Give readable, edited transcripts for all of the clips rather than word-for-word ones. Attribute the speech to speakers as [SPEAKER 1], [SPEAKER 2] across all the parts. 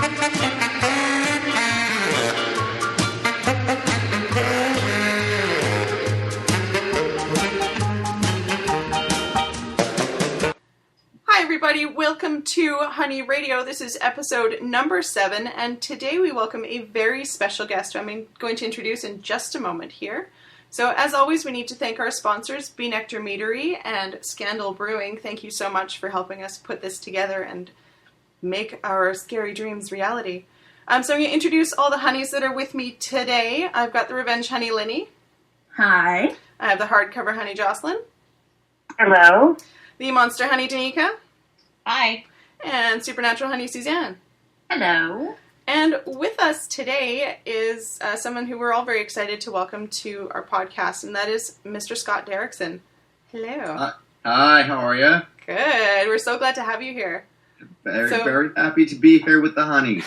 [SPEAKER 1] Everybody, welcome to Honey Radio. This is episode number 7, and today we welcome a very special guest who I'm going to introduce in just a moment here. So, as always, we need to thank our sponsors, Bee Nectar Meadery and Scandal Brewing. Thank you so much for helping us put this together and make our scary dreams reality. So I'm going to introduce all the honeys that are with me today. I've got the Revenge Honey Linny.
[SPEAKER 2] Hi.
[SPEAKER 1] I have the Hardcover Honey Jocelyn.
[SPEAKER 2] Hello.
[SPEAKER 1] The Monster Honey Danica.
[SPEAKER 3] Hi.
[SPEAKER 1] And Supernatural Honey Suzanne.
[SPEAKER 2] Hello.
[SPEAKER 1] And with us today is someone who we're all very excited to welcome to our podcast, and that is Mr. Scott Derrickson. Hello.
[SPEAKER 4] Hi, how are you?
[SPEAKER 1] Good. We're so glad to have you here.
[SPEAKER 4] Very happy to be here with the honeys.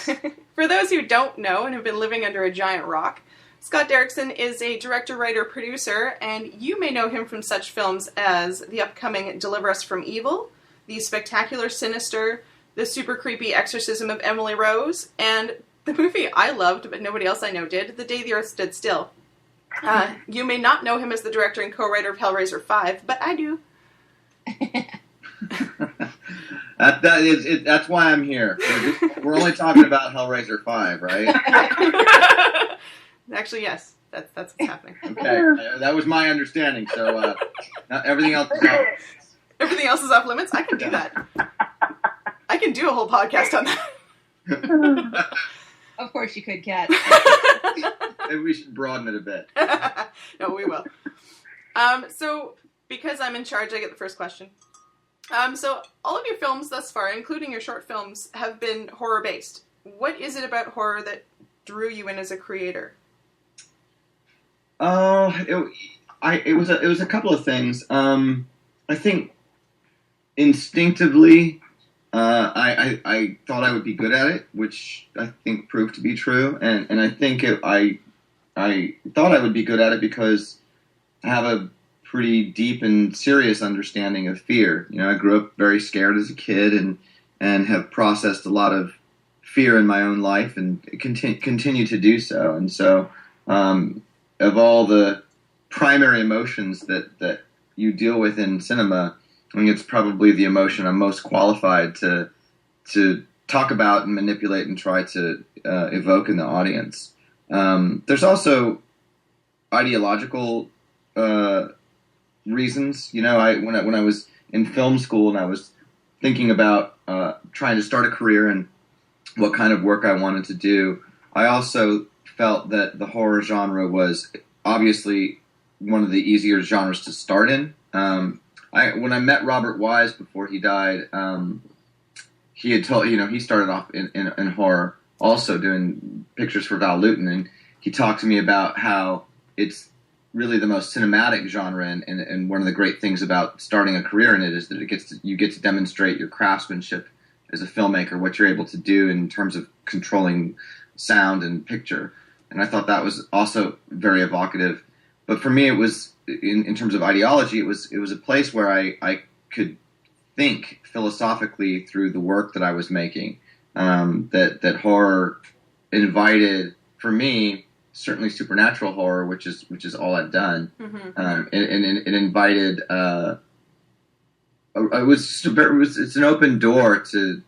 [SPEAKER 1] For those who don't know and have been living under a giant rock, Scott Derrickson is a director, writer, producer, and you may know him from such films as the upcoming Deliver Us from Evil, the spectacular Sinister, the super creepy Exorcism of Emily Rose, and the movie I loved, but nobody else I know did, The Day the Earth Stood Still. You may not know him as the director and co-writer of Hellraiser V, but I do.
[SPEAKER 4] That's why I'm here. We're only talking about Hellraiser V, right?
[SPEAKER 1] Actually, yes. That's what's happening.
[SPEAKER 4] Okay, that was my understanding, so everything else is off.
[SPEAKER 1] Everything else is off limits? I can do that. I can do a whole podcast on that.
[SPEAKER 3] Of course you could, Kat.
[SPEAKER 4] Maybe we should broaden it a bit.
[SPEAKER 1] No, we will. So, because I'm in charge, I get the first question. So, all of your films thus far, including your short films, have been horror-based. What is it about horror that drew you in as a creator?
[SPEAKER 4] It was a couple of things. I think instinctively, I thought I would be good at it, which I think proved to be true. And I think I thought I would be good at it because I have a pretty deep and serious understanding of fear. You know, I grew up very scared as a kid and have processed a lot of fear in my own life and continue to do so. And so, of all the primary emotions that you deal with in cinema, I think it's probably the emotion I'm most qualified to talk about and manipulate and try to evoke in the audience. There's also ideological reasons. You know, when I was in film school and I was thinking about trying to start a career and what kind of work I wanted to do, I also felt that the horror genre was obviously one of the easier genres to start in. When I met Robert Wise before he died, he had told, he started off in horror, also doing pictures for Val Lewton, and he talked to me about how it's really the most cinematic genre, and one of the great things about starting a career in it is that you get to demonstrate your craftsmanship as a filmmaker, what you're able to do in terms of controlling sound and picture. And I thought that was also very evocative. But for me, it was, in terms of ideology, it was a place where I could think philosophically through the work that I was making. That horror invited, for me, certainly supernatural horror, which is all I've done. Mm-hmm. And it invited. It's an open door to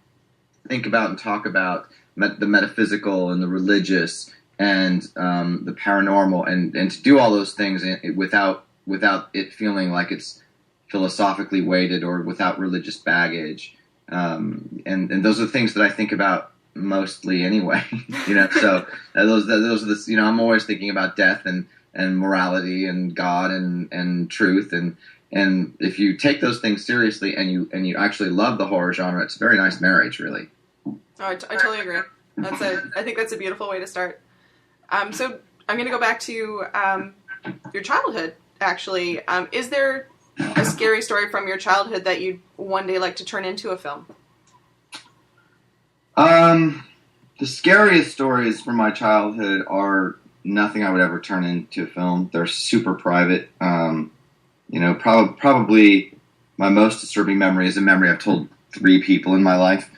[SPEAKER 4] think about and talk about the metaphysical and the religious and the paranormal, and to do all those things without it feeling like it's philosophically weighted or without religious baggage. And those are the things that I think about mostly anyway. So those are the, I'm always thinking about death and morality and God and truth, and if you take those things seriously and you actually love the horror genre, it's a very nice marriage, really.
[SPEAKER 1] Oh, I totally agree. I think that's a beautiful way to start. So I'm going to go back to your childhood, actually. Is there a scary story from your childhood that you'd one day like to turn into a film?
[SPEAKER 4] The scariest stories from my childhood are nothing I would ever turn into a film. They're super private. Probably my most disturbing memory is a memory I've told 3 people in my life.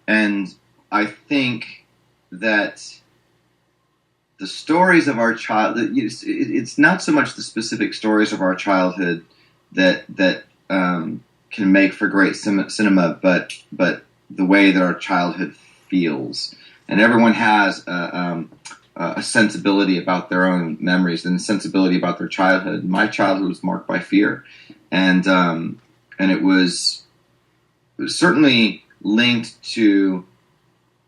[SPEAKER 4] And I think that the stories of our child, it's not so much the specific stories of our childhood that can make for great cinema, but the way that our childhood feels. And everyone has a sensibility about their own memories and a sensibility about their childhood. My childhood was marked by fear, and it was certainly linked to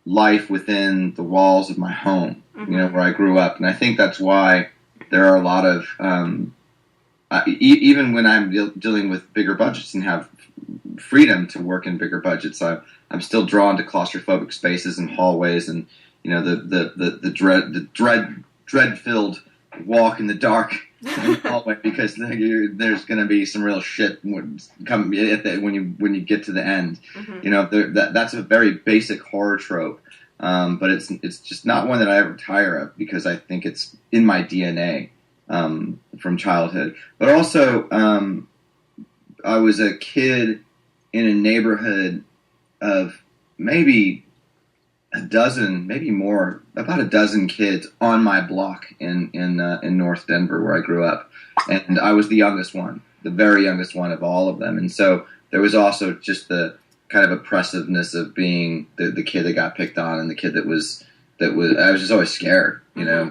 [SPEAKER 4] life within the walls of my home, where I grew up. And I think that's why there are a lot of, even when I'm dealing with bigger budgets and have freedom to work in bigger budgets, I'm still drawn to claustrophobic spaces and hallways, and the dread-filled walk in the dark hallway, because there's going to be some real shit when you get to the end. That's a very basic horror trope, but it's just not one that I ever tire of, because I think it's in my DNA from childhood. But also, I was a kid in a neighborhood of maybe a dozen, maybe more, about a dozen kids on my block in North Denver, where I grew up, and I was the youngest one, the very youngest one of all of them. And so there was also just the kind of oppressiveness of being the kid that got picked on, and the kid that was I was just always scared,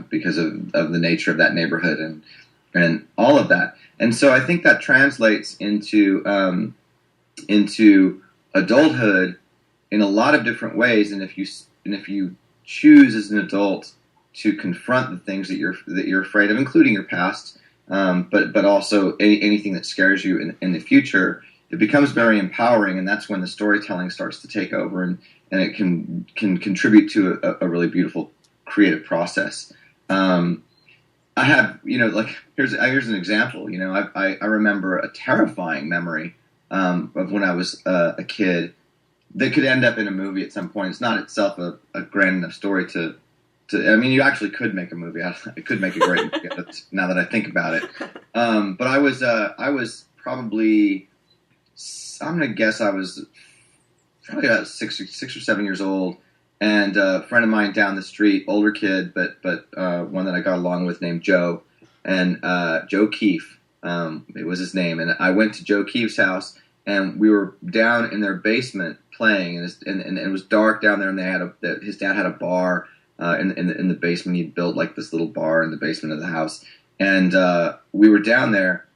[SPEAKER 4] because of the nature of that neighborhood and all of that. And so I think that translates into adulthood in a lot of different ways. And if you choose as an adult to confront the things that you're afraid of, including your past, but also anything that scares you in the future, it becomes very empowering, and that's when the storytelling starts to take over, and it can contribute to a really beautiful creative process. I have, here's an example. I remember a terrifying memory of when I was a kid that could end up in a movie at some point. It's not itself a grand enough story to. I mean, you actually could make a movie. It could make a great movie now that I think about it. But I was probably, I'm gonna guess I was probably about 6 or 7 years old, and a friend of mine down the street, older kid, but one that I got along with, named Joe, and Joe Keefe, it was his name. And I went to Joe Keefe's house, and we were down in their basement playing, and it was dark down there, and his dad had a bar in the basement. He'd built like this little bar in the basement of the house, and we were down there,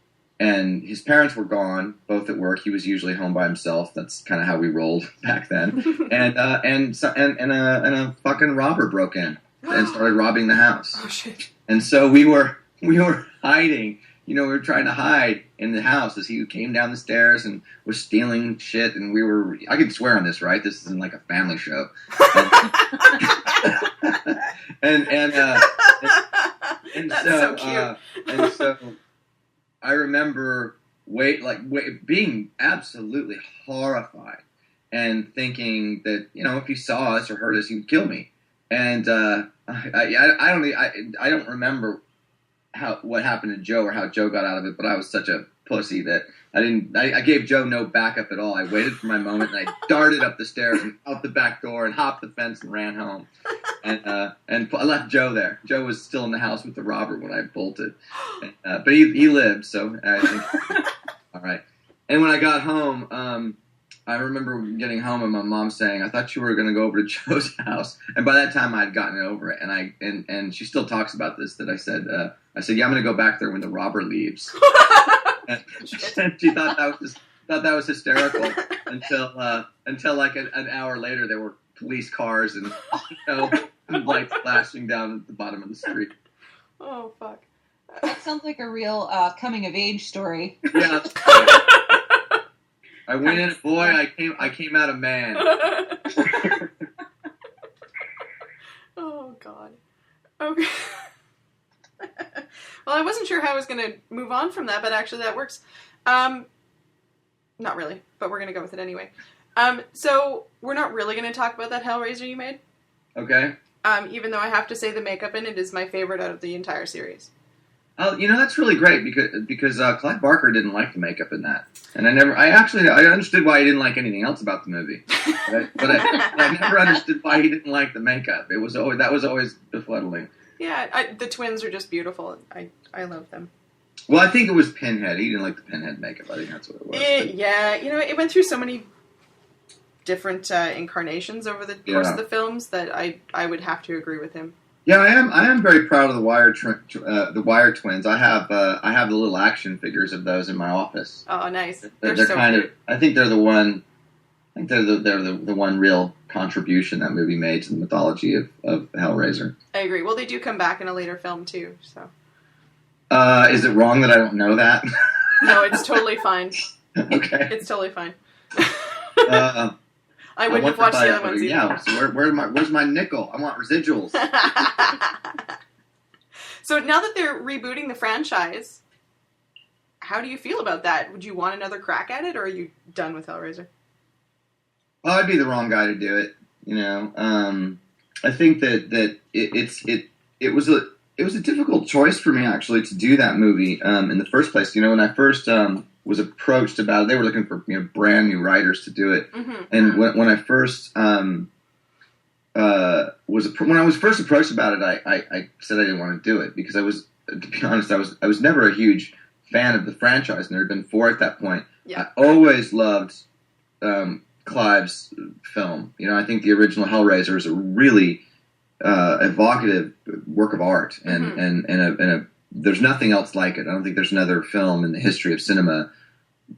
[SPEAKER 4] and his parents were gone, both at work. He was usually home by himself. That's kind of how we rolled back then. And a fucking robber broke in and started robbing the house.
[SPEAKER 1] Oh shit!
[SPEAKER 4] And so we were hiding. We were trying to hide in the house as he came down the stairs and was stealing shit. And I can swear on this, right? This isn't like a family show. And
[SPEAKER 1] That's
[SPEAKER 4] so
[SPEAKER 1] so cute.
[SPEAKER 4] And so I remember being absolutely horrified and thinking that, if he saw us or heard us, he would kill me. And I don't remember what happened to Joe or how Joe got out of it, but I was such a pussy that I gave Joe no backup at all. I waited for my moment, and I darted up the stairs and out the back door and hopped the fence and ran home. And I left Joe there. Joe was still in the house with the robber when I bolted. But he lived, so I think all right. And when I got home, I remember getting home and my mom saying, "I thought you were going to go over to Joe's house." And by that time, I'd gotten over it. And she still talks about this. That I said, "Yeah, I'm going to go back there when the robber leaves." and she thought that was hysterical until like an hour later, there were police cars and lights flashing down at the bottom of the street.
[SPEAKER 1] Oh fuck!
[SPEAKER 3] That sounds like a real coming of age story.
[SPEAKER 4] Yeah. I went in, boy. I came out a man.
[SPEAKER 1] Oh god. Okay. Well, I wasn't sure how I was going to move on from that, but actually that works. Not really, but we're going to go with it anyway. So we're not really going to talk about that Hellraiser you made.
[SPEAKER 4] Okay.
[SPEAKER 1] Even though I have to say the makeup in it is my favorite out of the entire series.
[SPEAKER 4] Oh, that's really great because Clive Barker didn't like the makeup in that, and I understood why he didn't like anything else about the movie, but I never understood why he didn't like the makeup. That was always befuddling.
[SPEAKER 1] Yeah, the twins are just beautiful. I love them.
[SPEAKER 4] Well, I think it was Pinhead. He didn't like the Pinhead makeup. I think that's what it was.
[SPEAKER 1] It went through so many different incarnations over the course of the films that I would have to agree with him.
[SPEAKER 4] Yeah, I am very proud of the Wire twins. I have the little action figures of those in my office.
[SPEAKER 1] Oh, nice.
[SPEAKER 4] They're
[SPEAKER 1] so
[SPEAKER 4] kind
[SPEAKER 1] cute.
[SPEAKER 4] of. I think they're the one. I think they're the one real contribution that movie made to the mythology of Hellraiser.
[SPEAKER 1] I agree. Well, they do come back in a later film too. So.
[SPEAKER 4] Is it wrong that I don't know that?
[SPEAKER 1] No, it's totally fine.
[SPEAKER 4] Okay.
[SPEAKER 1] It's totally fine.
[SPEAKER 4] I
[SPEAKER 1] wouldn't have watched the other ones either.
[SPEAKER 4] Yeah, so where's my nickel? I want residuals.
[SPEAKER 1] So now that they're rebooting the franchise, how do you feel about that? Would you want another crack at it, or are you done with Hellraiser?
[SPEAKER 4] Well, I'd be the wrong guy to do it. I think that it was a difficult choice for me actually to do that movie in the first place. When I first was approached about it, they were looking for brand new writers to do it, and when I first when I was first approached about it, I said I didn't want to do it because to be honest, I was never a huge fan of the franchise, and there had been 4 at that point.
[SPEAKER 1] Yeah.
[SPEAKER 4] I always loved Clive's film. I think the original Hellraiser is a really evocative work of art, and there's nothing else like it. I don't think there's another film in the history of cinema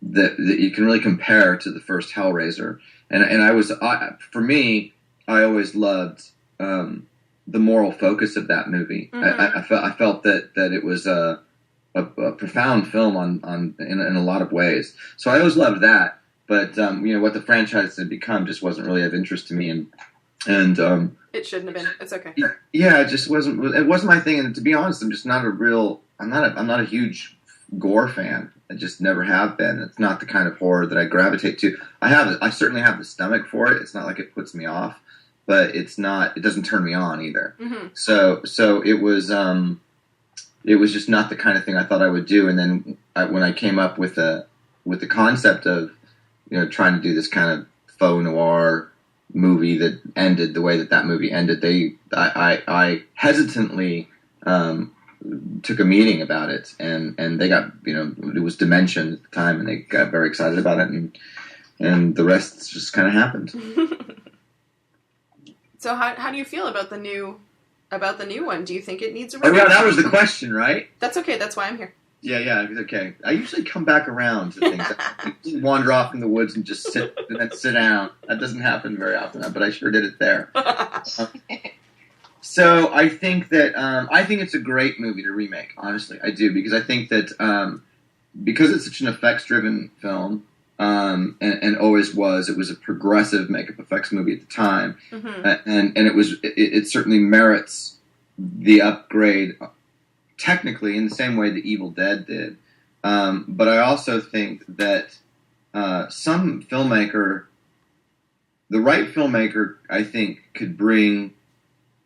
[SPEAKER 4] that you can really compare to the first Hellraiser. And for me, I always loved the moral focus of that movie. I felt that it was a profound film in a lot of ways. So I always loved that. But what the franchise had become just wasn't really of interest to me, and
[SPEAKER 1] it shouldn't have been. It's okay.
[SPEAKER 4] Yeah, it just wasn't. It wasn't my thing. And to be honest, I'm just not I'm not a huge gore fan. I just never have been. It's not the kind of horror that I gravitate to. I certainly have the stomach for it. It's not like it puts me off, but it's not. It doesn't turn me on either. So it was just not the kind of thing I thought I would do. And then when I came up with the concept of trying to do this kind of faux noir movie that ended the way that movie ended, I hesitantly took a meeting about it, and they got it was Dimension at the time, and they got very excited about it, and the rest just kind of happened.
[SPEAKER 1] So how do you feel about the new one? Do you think it needs a
[SPEAKER 4] remake? Oh, yeah, that was the question, right?
[SPEAKER 1] That's okay. That's why I'm here.
[SPEAKER 4] Yeah, okay. I usually come back around to things. I wander off in the woods and just sit down. That doesn't happen very often, but I sure did it there. So I think that I think it's a great movie to remake. Honestly, I do, because I think that because it's such an effects-driven film, and always was. It was a progressive makeup effects movie at the time, and it certainly merits the upgrade. Technically, in the same way that Evil Dead did. But I also think that some filmmaker, the right filmmaker, I think, could bring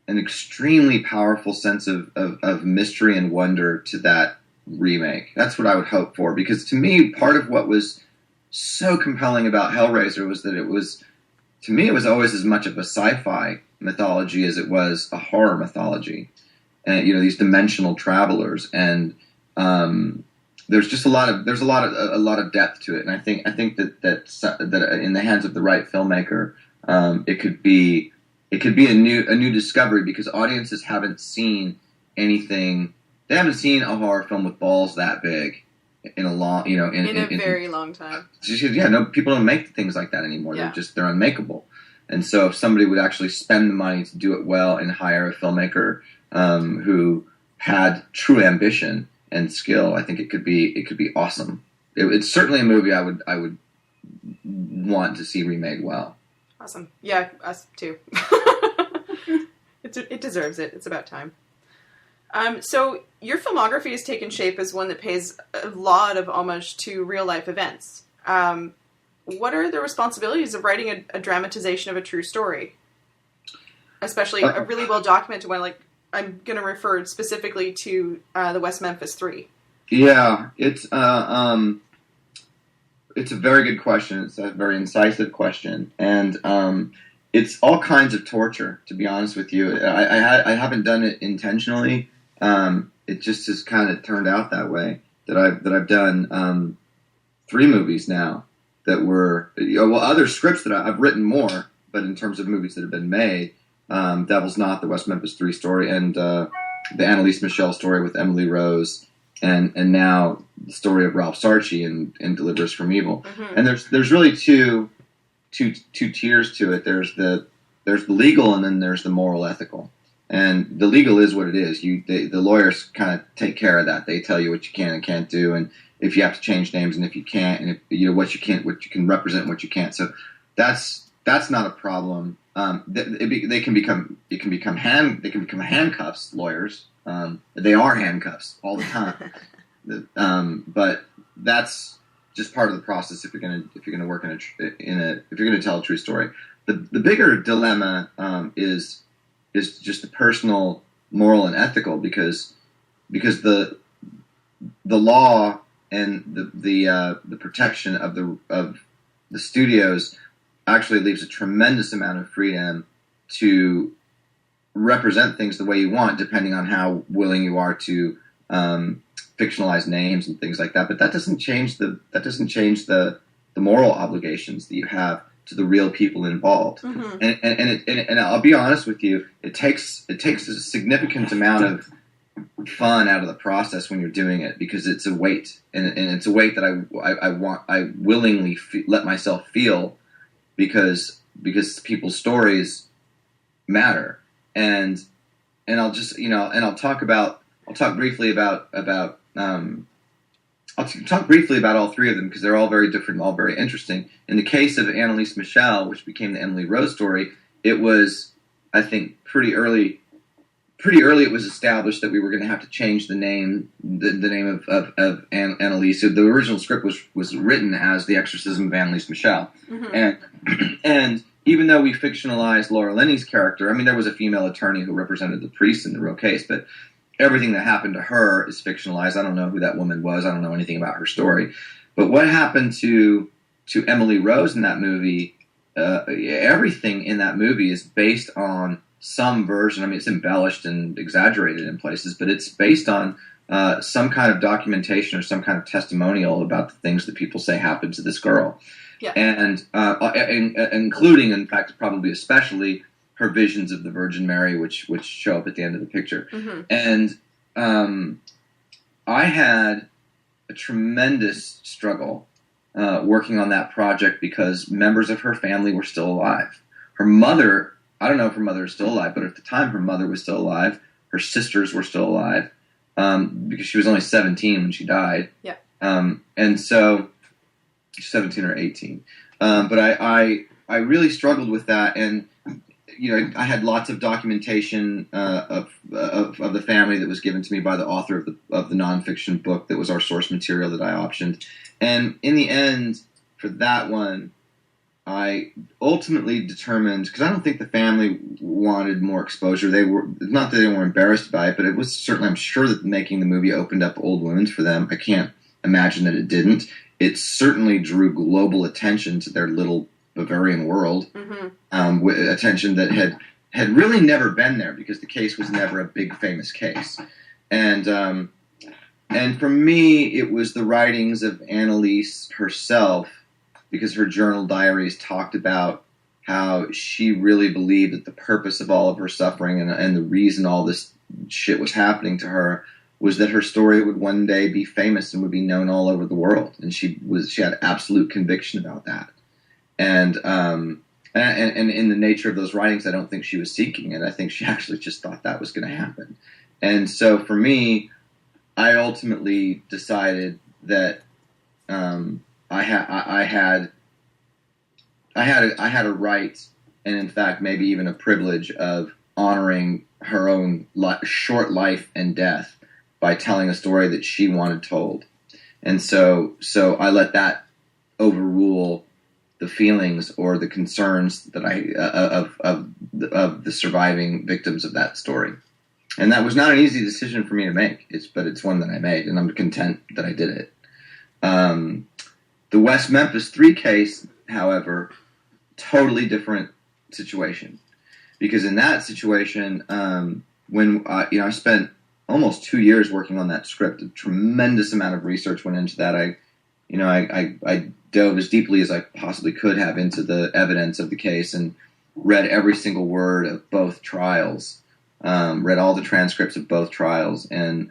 [SPEAKER 4] an extremely powerful sense of mystery and wonder to that remake. That's what I would hope for. Because to me, part of what was so compelling about Hellraiser was that it was always as much of a sci-fi mythology as it was a horror mythology. And these dimensional travelers, and there's just a lot of depth to it, and I think that in the hands of the right filmmaker, it could be a new discovery, because audiences haven't seen anything. They haven't seen a horror film with balls that big in a long in a
[SPEAKER 1] very long time.
[SPEAKER 4] Yeah, no, people don't make things like that anymore.
[SPEAKER 1] Yeah.
[SPEAKER 4] They're unmakeable. And so if somebody would actually spend the money to do it well and hire a filmmaker who had true ambition and skill, I think it could be awesome. It's certainly a movie I would want to see remade well.
[SPEAKER 1] Awesome. Yeah, us too. It deserves it. It's about time. So your filmography has taken shape as one that pays a lot of homage to real life events. What are the responsibilities of writing a dramatization of a true story? Especially a really well documented one, like I'm going to refer specifically to the West Memphis 3.
[SPEAKER 4] Yeah, it's a very good question. It's a very incisive question, and it's all kinds of torture. To be honest with you, I haven't done it intentionally. It just has kind of turned out that way. That I've done 3 movies now that were other scripts that I've written more, but in terms of movies that have been made, Devil's Knot, the West Memphis 3 story, and the Annalise Michel story with Emily Rose. And now the story of Ralph Sarchi and Deliver Us from Evil. Mm-hmm. And there's really two tiers to it. There's the legal, and then there's the moral ethical. And the legal is what it is. The lawyers kind of take care of that. They tell you what you can and can't do, and if you have to change names, and if you can't, and if, what you can represent, and what you can't. So that's not a problem. They can become handcuffs. Lawyers. They are handcuffs all the time, but that's just part of the process. If you're gonna work if you're gonna tell a true story, the bigger dilemma is just the personal, moral, and ethical, because the law and the protection of the studios actually leaves a tremendous amount of freedom to represent things the way you want, depending on how willing you are to fictionalize names and things like that. But that doesn't change the moral obligations that you have to the real people involved. Mm-hmm. And I'll be honest with you, it takes a significant amount of fun out of the process when you're doing it, because it's a weight, and it's a weight that I willingly let myself feel, because people's stories matter. And I'll just, I'll talk briefly about all 3 of them, because they're all very different, all very interesting. In the case of Annalise Michel, which became the Emily Rose story, it was, I think, pretty early it was established that we were going to have to change the name of Annalise. So the original script was written as The Exorcism of Annalise Michel. Mm-hmm. And even though we fictionalized Laura Linney's character, I mean, there was a female attorney who represented the priest in the real case, but everything that happened to her is fictionalized. I don't know who that woman was. I don't know anything about her story. But what happened to Emily Rose in that movie, everything in that movie is based on some version. I mean, it's embellished and exaggerated in places, but it's based on some kind of documentation or some kind of testimonial about the things that people say happened to this girl. Yeah. And including, in fact, probably especially her visions of the Virgin Mary, which show up at the end of the picture. Mm-hmm. And I had a tremendous struggle working on that project, because members of her family were still alive. Her mother, I don't know if her mother is still alive, but at the time her mother was still alive. Her sisters were still alive, because she was only 17 when she died. Yeah. And so 17 or 18. But I really struggled with that, and I had lots of documentation of the family that was given to me by the author of the nonfiction book that was our source material that I optioned. And in the end, for that one, I ultimately determined, because I don't think the family wanted more exposure. They were, not that they were embarrassed by it, but it was certainly, I'm sure that making the movie opened up old wounds for them. I can't imagine that it didn't. It certainly drew global attention to their little Bavarian world, mm-hmm. Attention that had really never been there, because the case was never a big famous case. And for me, it was the writings of Annalise herself, because her journal diaries talked about how she really believed that the purpose of all of her suffering and the reason all this shit was happening to her was that her story would one day be famous and would be known all over the world. And she had absolute conviction about that. And in the nature of those writings, I don't think she was seeking it. I think she actually just thought that was going to happen. And so for me, I ultimately decided that I had a right, and in fact, maybe even a privilege of honoring her own short life and death by telling a story that she wanted told. And so I let that overrule the feelings or the concerns that of the surviving victims of that story. And that was not an easy decision for me to make. But it's one that I made, and I'm content that I did it. The West Memphis 3 case, however, totally different situation. Because in that situation, when I spent almost 2 years working on that script, a tremendous amount of research went into that. I dove as deeply as I possibly could have into the evidence of the case and read every single word of both trials. Read all the transcripts of both trials, and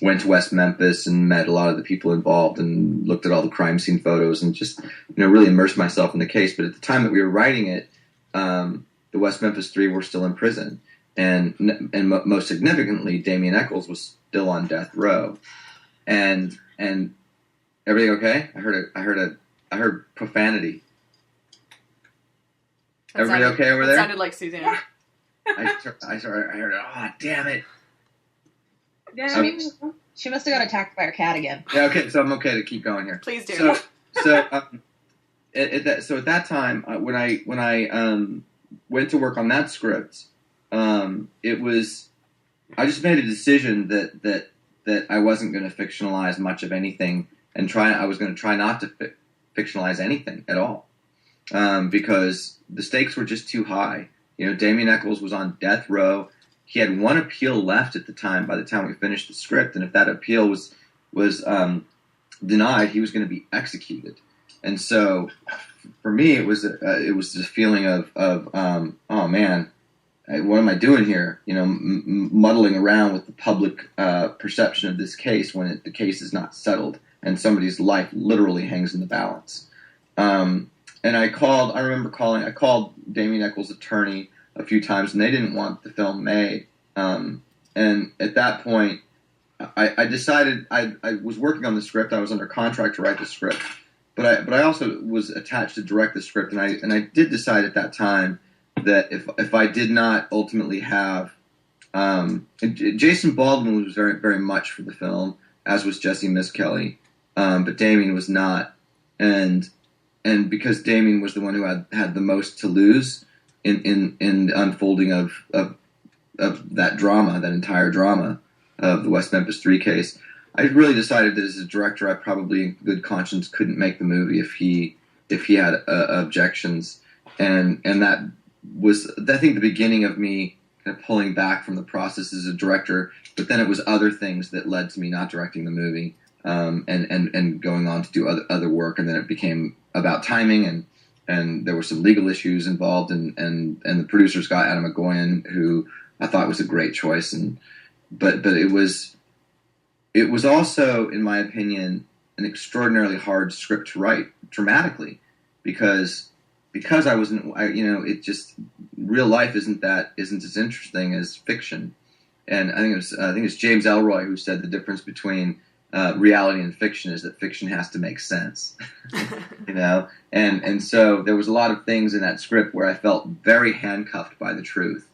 [SPEAKER 4] went to West Memphis and met a lot of the people involved and looked at all the crime scene photos and just really immersed myself in the case. But at the time that we were writing it, the West Memphis 3 were still in prison, and most significantly, Damien Echols was still on death row. And everything okay? I heard profanity. Everybody okay over there?
[SPEAKER 1] That sounded like Suzanne.
[SPEAKER 4] I heard it. Oh, damn it.
[SPEAKER 3] She must have got attacked by her cat again.
[SPEAKER 4] Yeah, okay, so I'm okay to keep going here.
[SPEAKER 1] Please do.
[SPEAKER 4] So at that time, when I went to work on that script, it was, I just made a decision that I wasn't going to fictionalize much of anything, and I was going to try not to fictionalize anything at all, because the stakes were just too high. Damien Echols was on death row. He had one appeal left at the time. By the time we finished the script, and if that appeal was denied, he was going to be executed. And so, for me, it was this feeling of oh man, what am I doing here? Muddling around with the public perception of this case when the case is not settled and somebody's life literally hangs in the balance. And I called Damien Echols' attorney a few times, and they didn't want the film made. And at that point, I decided I was working on the script. I was under contract to write the script, but I also was attached to direct the script. And I did decide at that time that if I did not ultimately have Jason Baldwin was very, very much for the film, as was Jesse Miskelly, but Damien was not. And because Damien was the one who had the most to lose in the unfolding of that drama, that entire drama of the West Memphis 3 case, I really decided that as a director, I probably, in good conscience, couldn't make the movie if he had objections, and that was, I think, the beginning of me kind of pulling back from the process as a director. But then it was other things that led to me not directing the movie, and going on to do other work, and then it became about timing, and there were some legal issues involved, and the producer Scott Adam McGoyan, who I thought was a great choice, but it was also, in my opinion, an extraordinarily hard script to write dramatically, because I wasn't, it just, real life isn't as interesting as fiction, and I think it's James Ellroy who said the difference between reality and fiction is that fiction has to make sense, and so there was a lot of things in that script where I felt very handcuffed by the truth,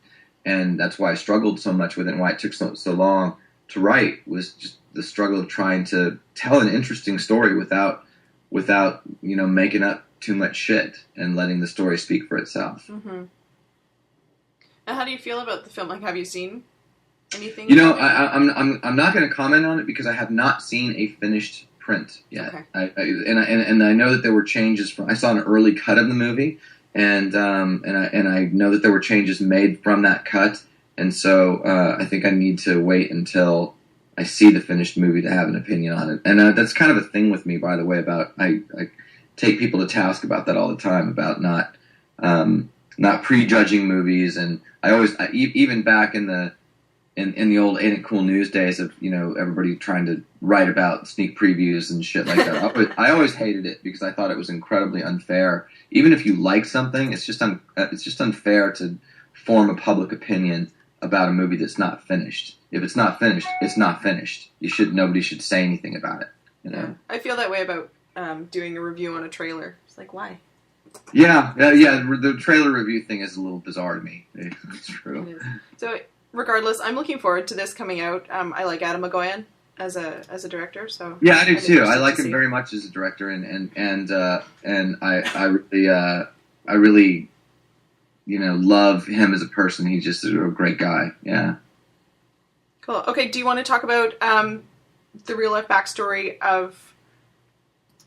[SPEAKER 4] and that's why I struggled so much with it, and why it took so long to write, was just the struggle of trying to tell an interesting story without making up too much shit and letting the story speak for itself.
[SPEAKER 1] Mm-hmm. And how do you feel about the film? Like, have you seen anything?
[SPEAKER 4] I'm not going to comment on it because I have not seen a finished print yet. Okay. I know that there were changes I saw an early cut of the movie, and I know that there were changes made from that cut, and so I think I need to wait until I see the finished movie to have an opinion on it. And that's kind of a thing with me, by the way, about I take people to task about that all the time, about not prejudging movies, and I always, even back in the old Ain't It Cool News days of everybody trying to write about sneak previews and shit like that, I always hated it because I thought it was incredibly unfair. Even if you like something, it's just unfair to form a public opinion about a movie that's not finished. If it's not finished, it's not finished. Nobody should say anything about it.
[SPEAKER 1] Yeah. I feel that way about doing a review on a trailer. It's like, why?
[SPEAKER 4] Yeah. The trailer review thing is a little bizarre to me. It's true.
[SPEAKER 1] It is. So, regardless, I'm looking forward to this coming out. I like Adam McGoyan as a director. So
[SPEAKER 4] yeah, I do too. I like him very much as a director, and I really love him as a person. He's just a great guy. Yeah.
[SPEAKER 1] Cool. Okay, do you want to talk about the real life backstory of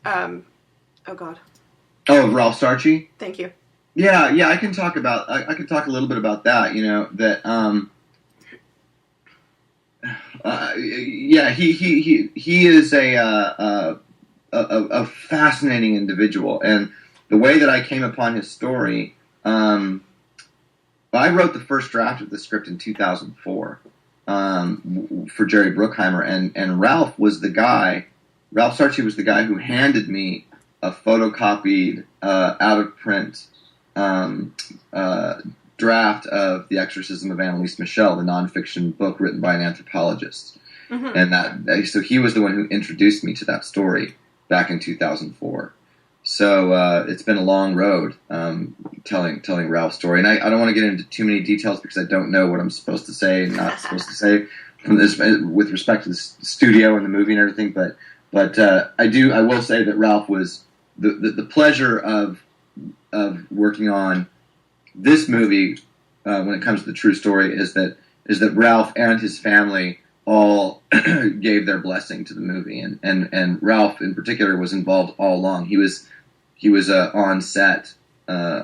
[SPEAKER 1] oh god.
[SPEAKER 4] Oh, Ralph Sarchie?
[SPEAKER 1] Thank you.
[SPEAKER 4] Yeah, I can talk about I can talk a little bit about that, he is a fascinating individual, and the way that I came upon his story, I wrote the first draft of the script in 2004 for Jerry Bruckheimer, and Ralph Sarchie was the guy who handed me a photocopied, out of print draft of The Exorcism of Emily Rose, the nonfiction book written by an anthropologist. Mm-hmm. And so he was the one who introduced me to that story back in 2004. So it's been a long road telling Ralph's story, and I don't want to get into too many details because I don't know what I'm supposed to say and not supposed to say from this with respect to the studio and the movie and everything. But I will say that Ralph was the pleasure of working on this movie when it comes to the true story is that Ralph and his family all gave their blessing to the movie, and Ralph in particular was involved all along. He was on set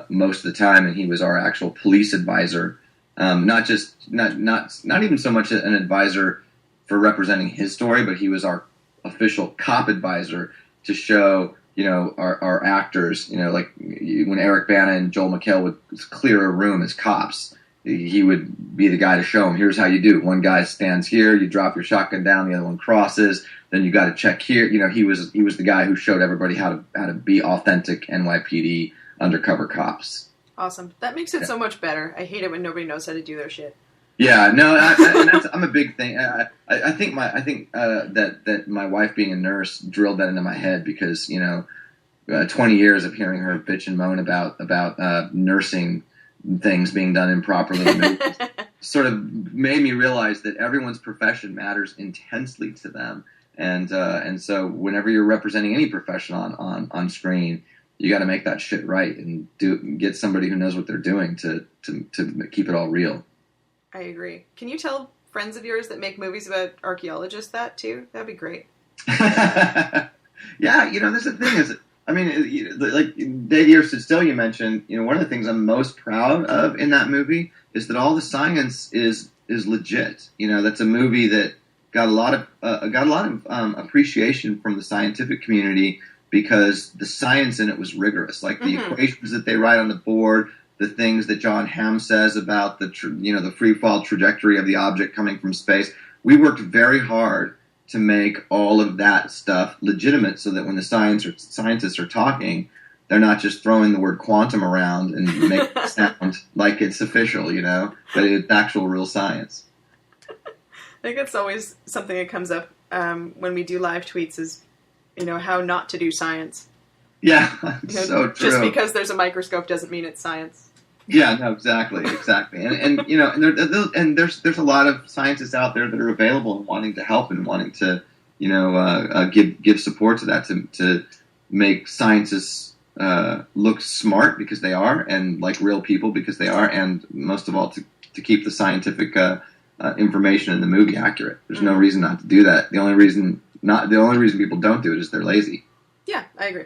[SPEAKER 4] most of the time, and he was our actual police advisor. Not even so much an advisor for representing his story, but he was our official cop advisor to show our actors, like when Eric Bana and Joel McHale would clear a room as cops, he would be the guy to show them, here's how you do it. One guy stands here, you drop your shotgun down, the other one crosses, then you got to check here. He was the guy who showed everybody how to be authentic NYPD undercover cops.
[SPEAKER 1] Awesome. That makes it so much better. I hate it when nobody knows how to do their shit.
[SPEAKER 4] Yeah, no, I'm a big thing. I think that my wife being a nurse drilled that into my head because 20 years of hearing her bitch and moan about nursing things being done improperly sort of made me realize that everyone's profession matters intensely to them, and so whenever you're representing any profession on screen, you got to make that shit right and get somebody who knows what they're doing to keep it all real.
[SPEAKER 1] I agree. Can you tell friends of yours that make movies about archaeologists that too? That'd be great.
[SPEAKER 4] Yeah, there's the thing is, I mean, like Dead Year Stood Still you mentioned, one of the things I'm most proud of in that movie is that all the science is legit. That's a movie that got a lot of appreciation from the scientific community because the science in it was rigorous. Like the equations that they write on the board, the things that John Hamm says about the free fall trajectory of the object coming from space. We worked very hard to make all of that stuff legitimate so that when the scientists are talking, they're not just throwing the word quantum around and making it sound like it's official, but it's actual real science.
[SPEAKER 1] I think that's always something that comes up when we do live tweets is, how not to do science.
[SPEAKER 4] Yeah, so true.
[SPEAKER 1] Just because there's a microscope doesn't mean it's science.
[SPEAKER 4] Yeah, no, exactly, and there's a lot of scientists out there that are available and wanting to help and wanting to give support to that to make scientists look smart because they are, and like real people because they are, and most of all to keep the scientific information in the movie accurate. There's no reason not to do that. The only reason people don't do it is they're lazy.
[SPEAKER 1] Yeah, I agree.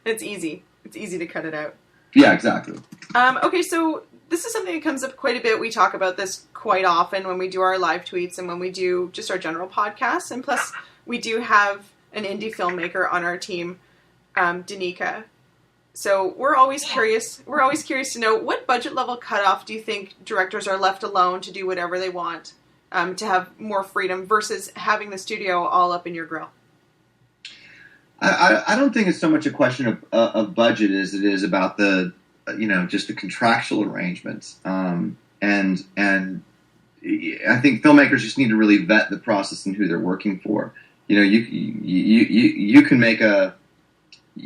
[SPEAKER 1] It's easy. It's easy to cut it out.
[SPEAKER 4] Yeah, exactly.
[SPEAKER 1] Okay, so this is something that comes up quite a bit. We talk about this quite often when we do our live tweets and when we do just our general podcasts. And plus, we do have an indie filmmaker on our team, Danica. So we're always curious. We're always curious to know what budget level cutoff do you think directors are left alone to do whatever they want, to have more freedom versus having the studio all up in your grill?
[SPEAKER 4] I don't think it's so much a question of budget as it is about the just the contractual arrangements, and I think filmmakers just need to really vet the process and who they're working for. You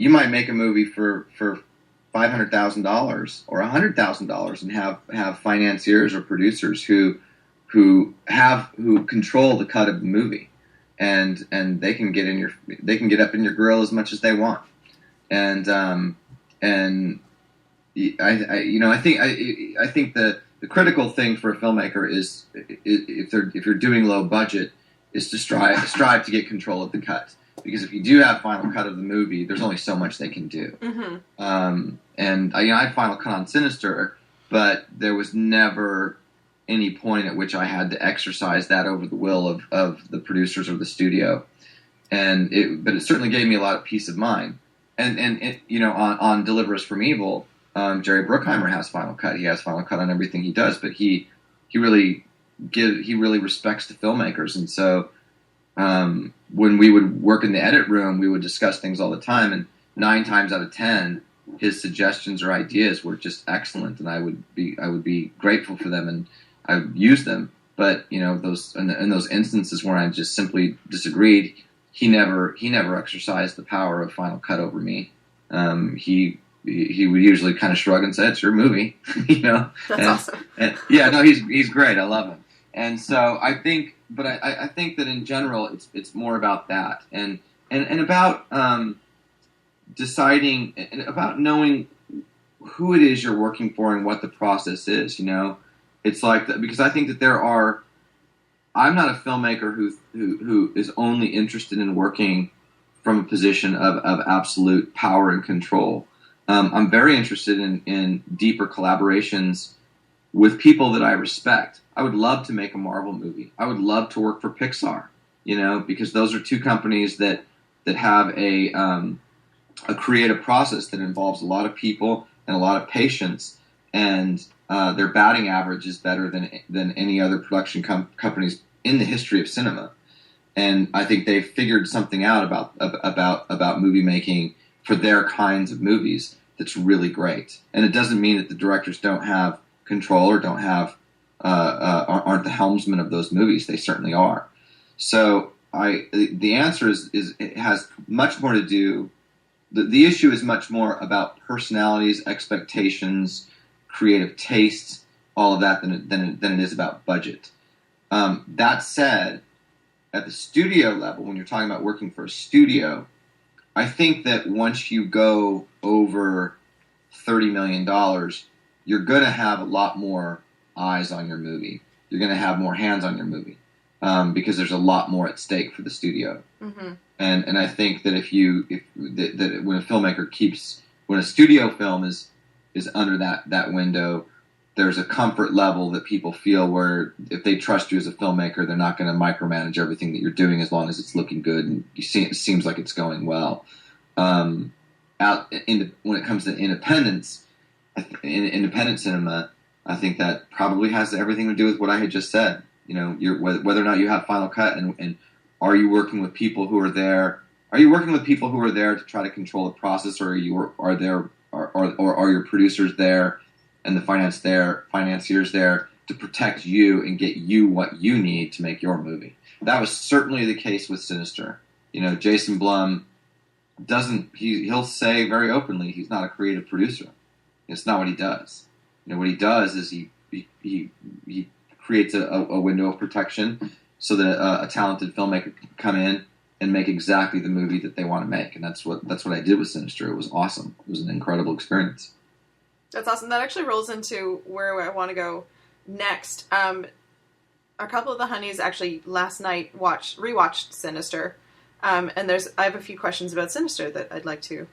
[SPEAKER 4] might make a movie for $500,000 or $100,000 and have financiers or producers who control the cut of the movie. And they can get up in your grill as much as they want, and I think the critical thing for a filmmaker is if you're doing low budget is to strive to get control of the cut, because if you do have final cut of the movie, there's only so much they can do. And I had final cut on Sinister, but there was never any point at which I had to exercise that over the will of the producers or the studio. But it certainly gave me a lot of peace of mind. And on Deliver Us from Evil, Jerry Bruckheimer has final cut. He has final cut on everything he does, but he really respects the filmmakers. And so when we would work in the edit room, we would discuss things all the time. And 9 times out of 10, his suggestions or ideas were just excellent, and I would be grateful for them, and I would use them. But those in those instances where I just simply disagreed, he never exercised the power of final cut over me. He would usually kind of shrug and say, "It's your movie,"
[SPEAKER 1] That's awesome.
[SPEAKER 4] He's great. I love him. And so I think that in general, it's more about that and about deciding and about knowing who it is you're working for and what the process is. It's like because I think that I'm not a filmmaker who is only interested in working from a position of absolute power and control. I'm very interested in deeper collaborations with people that I respect. I would love to make a Marvel movie. I would love to work for Pixar, because those are two companies that have a creative process that involves a lot of people and a lot of patience, and their batting average is better than any other production companies in the history of cinema. And I think they've figured something out about movie making for their kinds of movies that's really great. And it doesn't mean that the directors don't have control or don't have aren't the helmsmen of those movies. They certainly are. So the answer is it has much more to do. The issue is much more about personalities, expectations, creative tastes, all of that than it is about budget. That said, at the studio level, when you're talking about working for a studio, I think that once you go over $30 million, you're going to have a lot more eyes on your movie. You're going to have more hands on your movie because there's a lot more at stake for the studio. Mm-hmm. And I think that when a filmmaker when a studio film is under that window, there's a comfort level that people feel where if they trust you as a filmmaker, they're not going to micromanage everything that you're doing as long as it's looking good and it seems like it's going well. When it comes to independent cinema, I think that probably has everything to do with what I had just said. Whether or not you have final cut, and are you working with people who are there? Are you working with people who are there to try to control the process, or are your producers there and the financiers there to protect you and get you what you need to make your movie? That was certainly the case with Sinister. Jason Blum he'll say very openly he's not a creative producer. It's not what he does. What he does is he creates a window of protection so that a talented filmmaker can come in and make exactly the movie that they want to make. And that's what I did with Sinister. It was awesome. It was an incredible experience.
[SPEAKER 1] That's awesome. That actually rolls into where I want to go next. A couple of the honeys actually last night rewatched Sinister. And I have a few questions about Sinister that I'd like to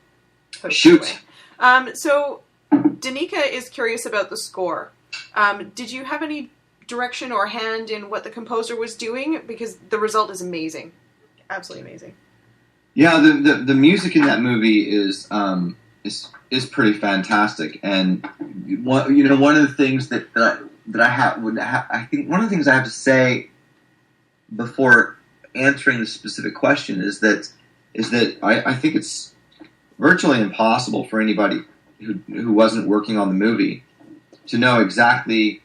[SPEAKER 1] pose.
[SPEAKER 4] Shoot.
[SPEAKER 1] So Danica is curious about the score. Did you have any direction or hand in what the composer was doing? Because the result is amazing. Absolutely amazing.
[SPEAKER 4] Yeah, the music in that movie is pretty fantastic. And one of the things that I think one of the things I have to say before answering the specific question is that I think it's virtually impossible for anybody who wasn't working on the movie to know exactly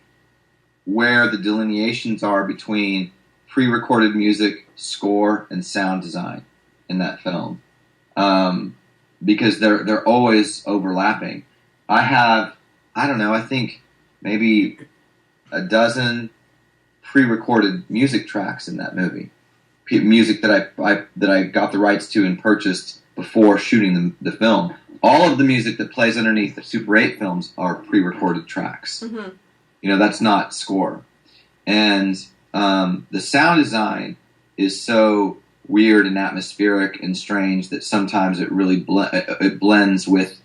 [SPEAKER 4] where the delineations are between pre-recorded music, score, and sound design in that film, because they're always overlapping. I think maybe a dozen pre-recorded music tracks in that movie, music that I got the rights to and purchased before shooting the film, all of the music that plays underneath the Super 8 films are pre-recorded tracks.
[SPEAKER 1] Mm-hmm.
[SPEAKER 4] That's not score. And the sound design is so weird and atmospheric and strange that sometimes it really it blends with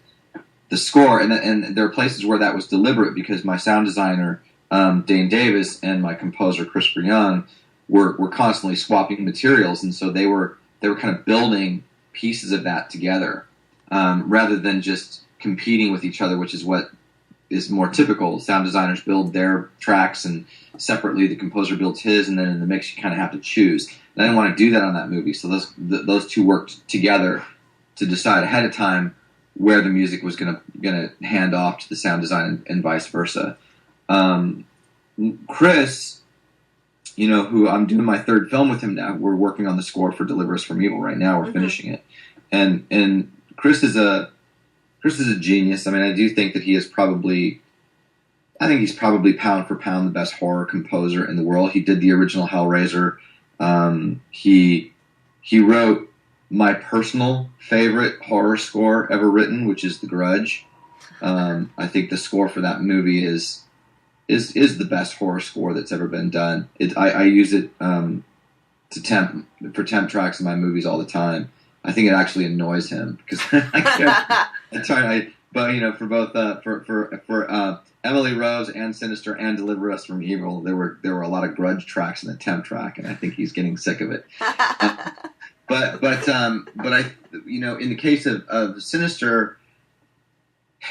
[SPEAKER 4] the score. And there are places where that was deliberate because my sound designer, Dane Davis, and my composer, Christopher Young, were constantly swapping materials. And so they were kind of building pieces of that together rather than just competing with each other, which is what is more typical. Sound designers build their tracks, and separately the composer builds his, and then in the mix you kind of have to choose. And I didn't want to do that on that movie, so those two worked together to decide ahead of time where the music was going to hand off to the sound design and vice versa. Chris, who I'm doing my third film with him now. We're working on the score for Deliver Us from Evil right now. We're finishing it, and Chris is a genius. I mean, I do think that he's probably pound for pound the best horror composer in the world. He did the original Hellraiser. He wrote my personal favorite horror score ever written, which is The Grudge. I think the score for that movie is the best horror score that's ever been done. I use it for temp tracks in my movies all the time. I think it actually annoys him because for both for Emily Rose and Sinister and Deliver Us from Evil, there were a lot of grudge tracks in the temp track, and I think he's getting sick of it. But I in the case of Sinister,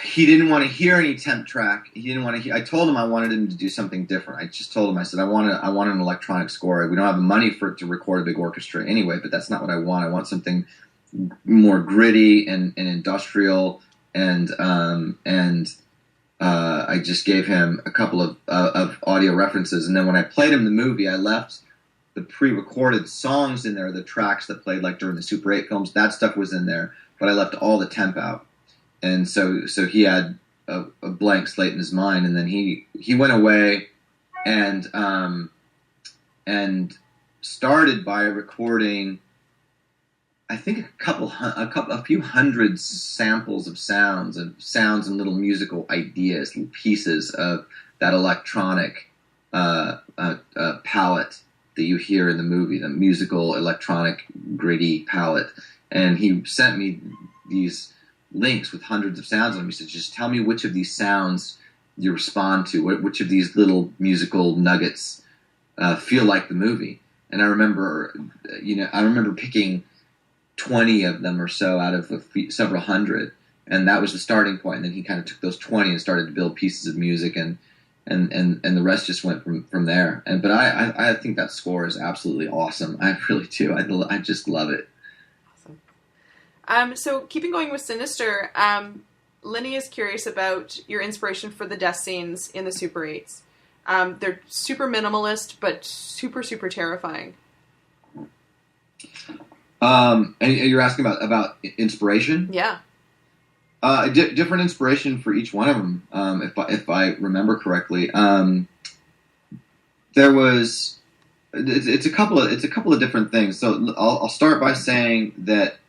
[SPEAKER 4] he didn't want to hear any temp track. He didn't want to. I told him I wanted him to do something different. I just told him, I said I want an electronic score. We don't have the money for it to record a big orchestra anyway, but that's not what I want. I want something more gritty and industrial. And I just gave him a couple of audio references, and then when I played him the movie, I left the pre-recorded songs in there, the tracks that played like during the Super 8 films. That stuff was in there, but I left all the temp out. And so he had a blank slate in his mind, and then he went away and started by recording, I think a few hundred samples of sounds and little musical ideas, little pieces of that electronic palette that you hear in the movie, the musical electronic gritty palette. And he sent me these links with hundreds of sounds on them. He said, just tell me which of these sounds you respond to, which of these little musical nuggets feel like the movie. And I remember picking 20 of them or so out of several hundred, and that was the starting point. And then he kind of took those 20 and started to build pieces of music, and the rest just went from there. But I think that score is absolutely awesome. I really do. I just love it.
[SPEAKER 1] So keeping going with Sinister, Lenny is curious about your inspiration for the death scenes in the Super 8s. They're super minimalist, but super, super terrifying.
[SPEAKER 4] And you're asking about inspiration?
[SPEAKER 1] Yeah.
[SPEAKER 4] Different inspiration for each one of them, if I remember correctly. There was it's a couple of different things. So I'll start by saying that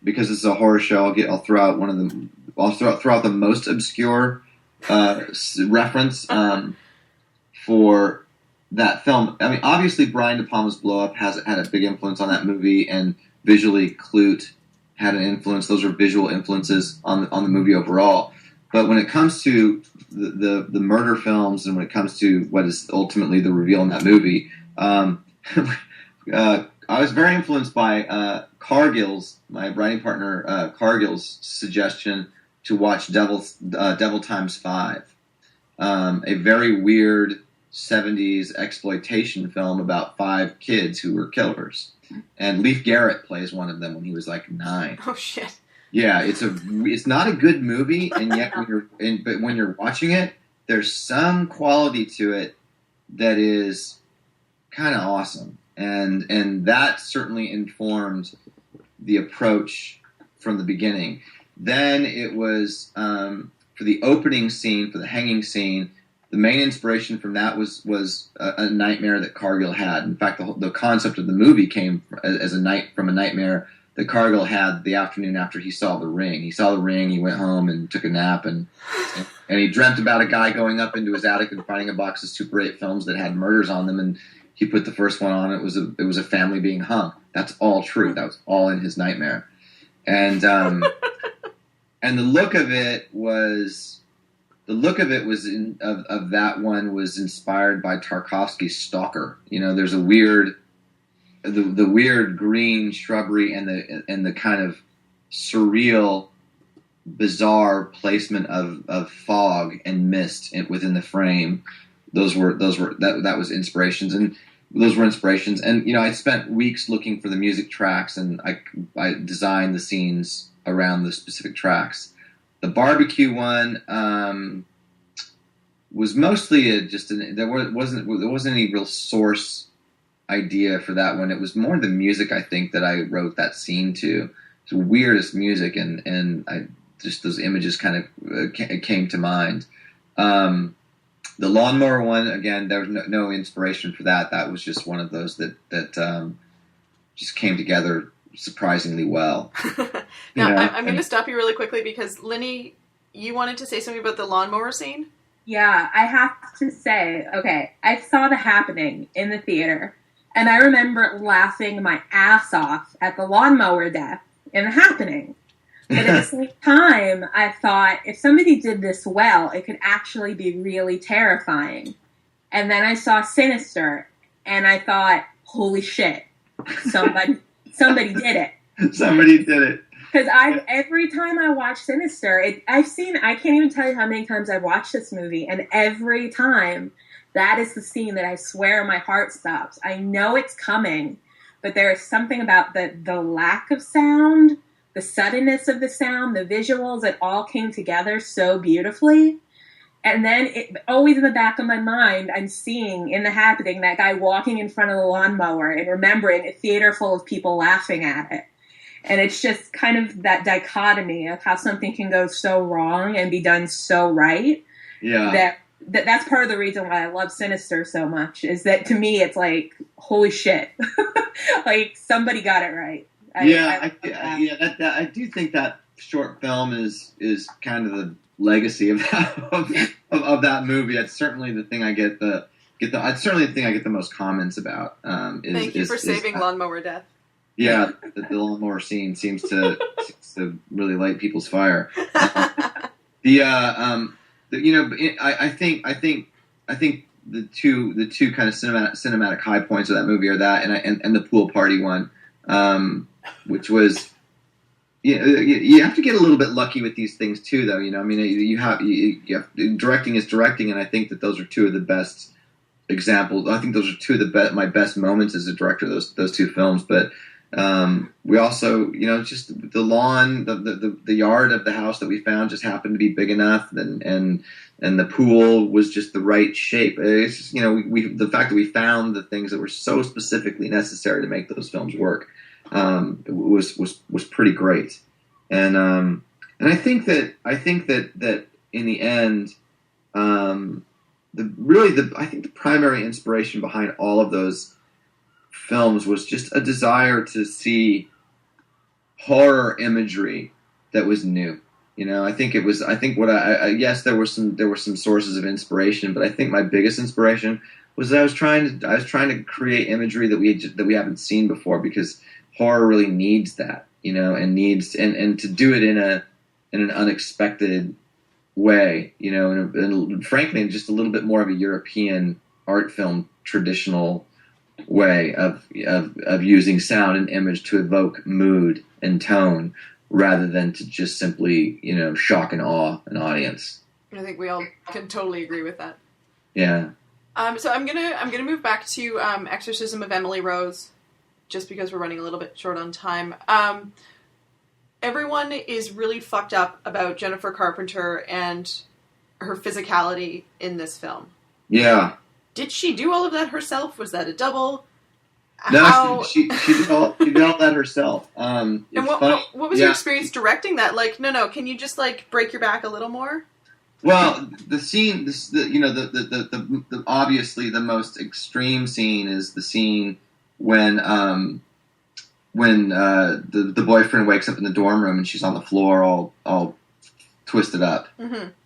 [SPEAKER 4] because this is a horror show, I'll throw out one of them. I'll throw out the most obscure reference for that film. I mean, obviously, Brian De Palma's Blow Up had a big influence on that movie, and visually, Clute had an influence. Those are visual influences on the movie overall. But when it comes to the murder films, and when it comes to what is ultimately the reveal in that movie, I was very influenced by Cargill's, my writing partner Cargill's suggestion to watch Devil Times 5, a very weird 70s exploitation film about 5 kids who were killers. And Leif Garrett plays one of them when he was like 9.
[SPEAKER 1] Oh shit.
[SPEAKER 4] Yeah, it's not a good movie, and yet when you're watching it, there's some quality to it that is kind of awesome. And that certainly informed the approach from the beginning. Then it was for the opening scene, for the hanging scene, the main inspiration from that was a nightmare that Cargill had. In fact, the concept of the movie came from a nightmare that Cargill had the afternoon after he saw The Ring. He saw The Ring, he went home and took a nap, and he dreamt about a guy going up into his attic and finding a box of Super 8 films that had murders on them, and he put the first one on. It was a family being hung. That's all true. That was all in his nightmare. And and the look of it was of that one was inspired by Tarkovsky's Stalker. There's a weird the weird green shrubbery and the kind of surreal, bizarre placement of fog and mist within the frame. That was inspirations, and those were inspirations. And I spent weeks looking for the music tracks, and I designed the scenes around the specific tracks. The barbecue one was mostly there wasn't any real source idea for that one. It was more the music, I think, that I wrote that scene to. It's the weirdest music, and I just those images kind of came to mind. The lawnmower one, again, there was no inspiration for that. That was just one of those that just came together surprisingly well.
[SPEAKER 1] Now, I'm going to stop you really quickly because, Linny, you wanted to say something about the lawnmower scene?
[SPEAKER 2] Yeah, I have to say, okay, I saw The Happening in the theater, and I remember laughing my ass off at the lawnmower death in The Happening. But at the same time, I thought, if somebody did this well, it could actually be really terrifying. And then I saw Sinister, and I thought, holy shit, somebody did it.
[SPEAKER 4] Somebody did it.
[SPEAKER 2] Because every time I watch Sinister, I can't even tell you how many times I've watched this movie, and every time, that is the scene that I swear my heart stops. I know it's coming, but there is something about the lack of sound, the suddenness of the sound, the visuals, it all came together so beautifully. And then, always in the back of my mind, I'm seeing in The Happening that guy walking in front of the lawnmower and remembering a theater full of people laughing at it. And it's just kind of that dichotomy of how something can go so wrong and be done so right.
[SPEAKER 4] Yeah.
[SPEAKER 2] That's part of the reason why I love Sinister so much, is that to me it's like, holy shit. Like, somebody got it right. I do think that short film is kind of the legacy of that movie. It's certainly the thing I get the most comments about.
[SPEAKER 1] Thank you for saving lawnmower death.
[SPEAKER 4] Yeah, the lawnmower scene seems to really light people's fire. I think the two kind of cinematic high points of that movie are that and the pool party one, which was. You have to get a little bit lucky with these things too, though. I mean, you have directing is directing, and I think that those are two of the best examples. I think those are two of my best moments as a director. Those two films, but we also, just the lawn, the yard of the house that we found just happened to be big enough, and the pool was just the right shape. It's just, the fact that we found the things that were so specifically necessary to make those films work. Was pretty great, and I think that in the end, I think the primary inspiration behind all of those films was just a desire to see horror imagery that was new. Yes, there were some sources of inspiration, but I think my biggest inspiration was that I was trying to create imagery that we haven't seen before, because horror really needs that, and to do it in an unexpected way, and frankly, in just a little bit more of a European art film traditional way of using sound and image to evoke mood and tone, rather than to just simply, shock and awe an audience.
[SPEAKER 1] I think we all can totally agree with that.
[SPEAKER 4] Yeah.
[SPEAKER 1] So I'm gonna move back to Exorcism of Emily Rose, just because we're running a little bit short on time. Everyone is really fucked up about Jennifer Carpenter and her physicality in this film.
[SPEAKER 4] Yeah.
[SPEAKER 1] Did she do all of that herself? Was that a double?
[SPEAKER 4] No, she did all that herself.
[SPEAKER 1] And what was your experience directing that? Like, no, can you just break your back a little more?
[SPEAKER 4] Well, the scene, the obviously the most extreme scene is the scene when the boyfriend wakes up in the dorm room and she's on the floor all twisted up,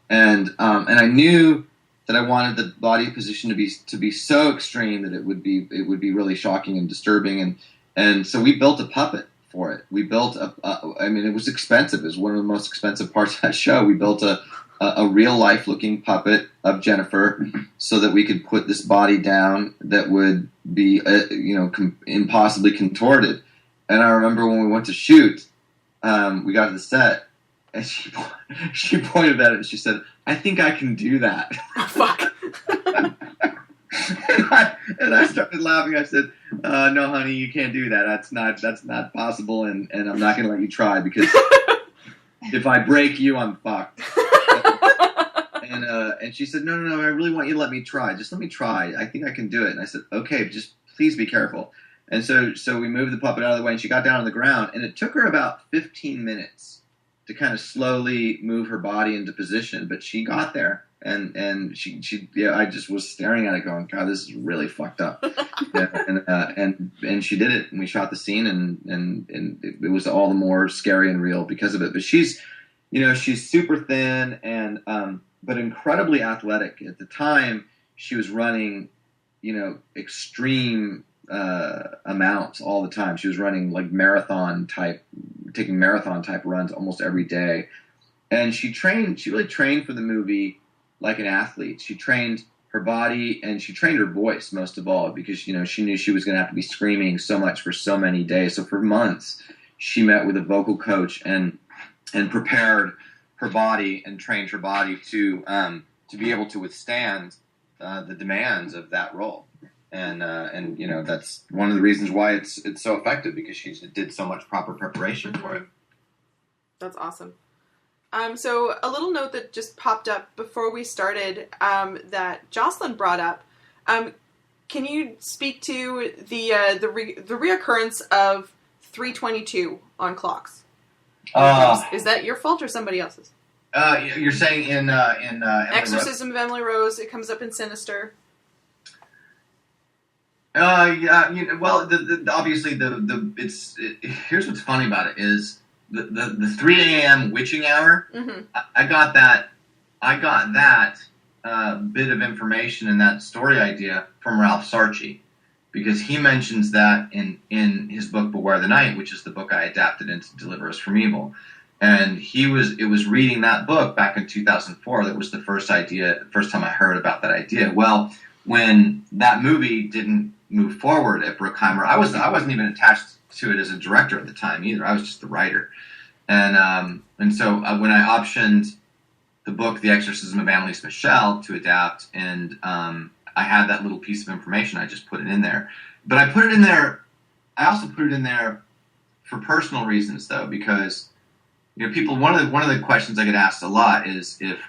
[SPEAKER 4] and I knew that I wanted the body position to be so extreme that it would be really shocking and disturbing, and so we built a puppet for it. We built I mean, it was expensive. It was one of the most expensive parts of that show. We built a real life looking puppet of Jennifer so that we could put this body down that would be impossibly contorted. And I remember when we went to shoot, we got to the set, and she pointed at it and she said, "I think I can do that."
[SPEAKER 1] Oh, fuck.
[SPEAKER 4] and I started laughing. I said, "No, honey, you can't do that. That's not possible, and I'm not going to let you try, because if I break you, I'm fucked." And she said, no, I really want you to let me try. Just let me try. I think I can do it. And I said, okay, just please be careful. And so we moved the puppet out of the way, and she got down on the ground, and it took her about 15 minutes to kind of slowly move her body into position, but she got there. And she I just was staring at it going, God, this is really fucked up. and she did it, and we shot the scene, and it was all the more scary and real because of it. But she's super thin and but incredibly athletic. At the time, she was running, extreme amounts all the time. She was running like taking marathon type runs almost every day. And she really trained for the movie like an athlete. She trained her body, and she trained her voice most of all, because she knew she was going to have to be screaming so much for so many days. So for months, she met with a vocal coach and prepared her body and trained her body to be able to withstand the demands of that role. And that's one of the reasons why it's so effective, because she did so much proper preparation for it.
[SPEAKER 1] That's awesome. So a little note that just popped up before we started that Jocelyn brought up. Can you speak to the reoccurrence of 322 on clocks? Is that your fault or somebody else's?
[SPEAKER 4] You're saying in
[SPEAKER 1] Exorcism of Emily Rose. It comes up in Sinister.
[SPEAKER 4] Yeah. Well, obviously here's what's funny about it is the 3 a.m. witching hour. Mm-hmm. I got that bit of information and that story idea from Ralph Sarchi, because he mentions that in his book Beware the Night, which is the book I adapted into Deliver Us from Evil. And it was reading that book back in 2004 that was the first time I heard about that idea. Well, when that movie didn't move forward at Bruckheimer, I wasn't even attached to it as a director at the time either. I was just the writer. And so when I optioned the book The Exorcism of Emily Rose to adapt, and I had that little piece of information, I just put it in there. But I also put it in there for personal reasons, though, because people. One of the questions I get asked a lot is if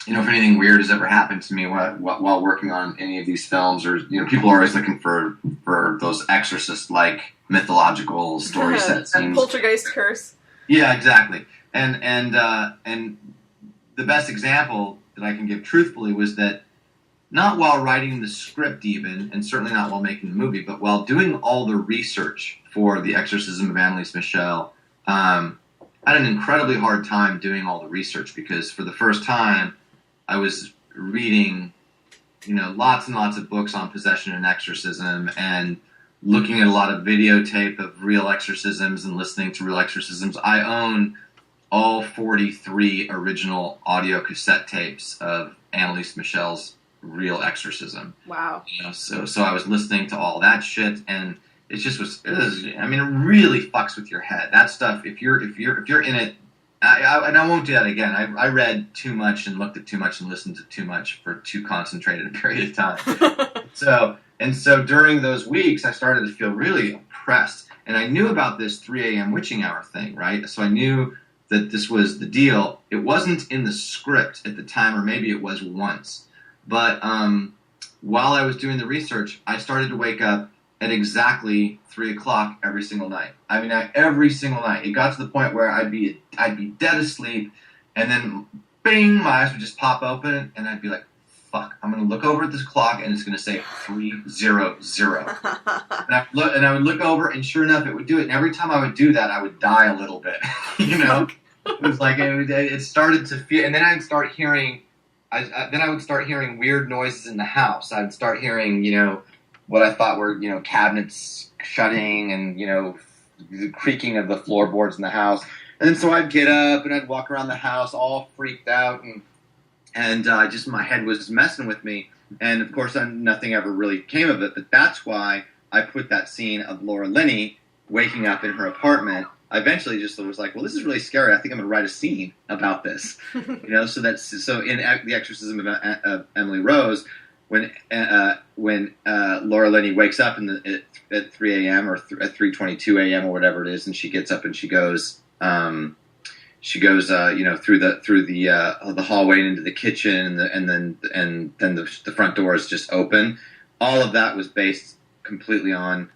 [SPEAKER 4] anything weird has ever happened to me while working on any of these films, or people are always looking for those Exorcist-like mythological story set scenes.
[SPEAKER 1] Poltergeist curse.
[SPEAKER 4] Yeah, exactly. And the best example that I can give truthfully was that, not while writing the script even, and certainly not while making the movie, but while doing all the research for The Exorcism of Emily Rose, I had an incredibly hard time doing all the research, because for the first time I was reading, lots and lots of books on possession and exorcism, and looking at a lot of videotape of real exorcisms and listening to real exorcisms. I own all 43 original audio cassette tapes of Annalise Michel's real exorcism.
[SPEAKER 1] Wow.
[SPEAKER 4] So I was listening to all that shit, and it really fucks with your head. That stuff, if you're in it, and I won't do that again. I read too much and looked at too much and listened to too much for too concentrated a period of time. So during those weeks, I started to feel really oppressed, and I knew about this 3 a.m. witching hour thing, right? So I knew that this was the deal. It wasn't in the script at the time, or maybe it was once. But while I was doing the research, I started to wake up at exactly 3 o'clock every single night. Every single night. It got to the point where I'd be dead asleep, and then, bing, my eyes would just pop open, and I'd be like, fuck, I'm going to look over at this clock and it's going to say 300. And I would look over, and sure enough, it would do it. And every time I would do that, I would die a little bit. You know, it was like it started to feel, and then I'd start hearing. Then I would start hearing weird noises in the house. I would start hearing, you know, what I thought were, you know, cabinets shutting and, you know, the creaking of the floorboards in the house. And then so I'd get up and I'd walk around the house all freaked out, and just my head was messing with me. And of course, nothing ever really came of it. But that's why I put that scene of Laura Linney waking up in her apartment. I eventually just was like, well, this is really scary. I think I'm going to write a scene about this. You know, so in The Exorcism of Emily Rose, when Laura Linney wakes up at 3 a.m. or at 3:22 a.m. or whatever it is, and she gets up and she goes, you know, through the hallway and into the kitchen, and then the front door is just open. All of that was based completely on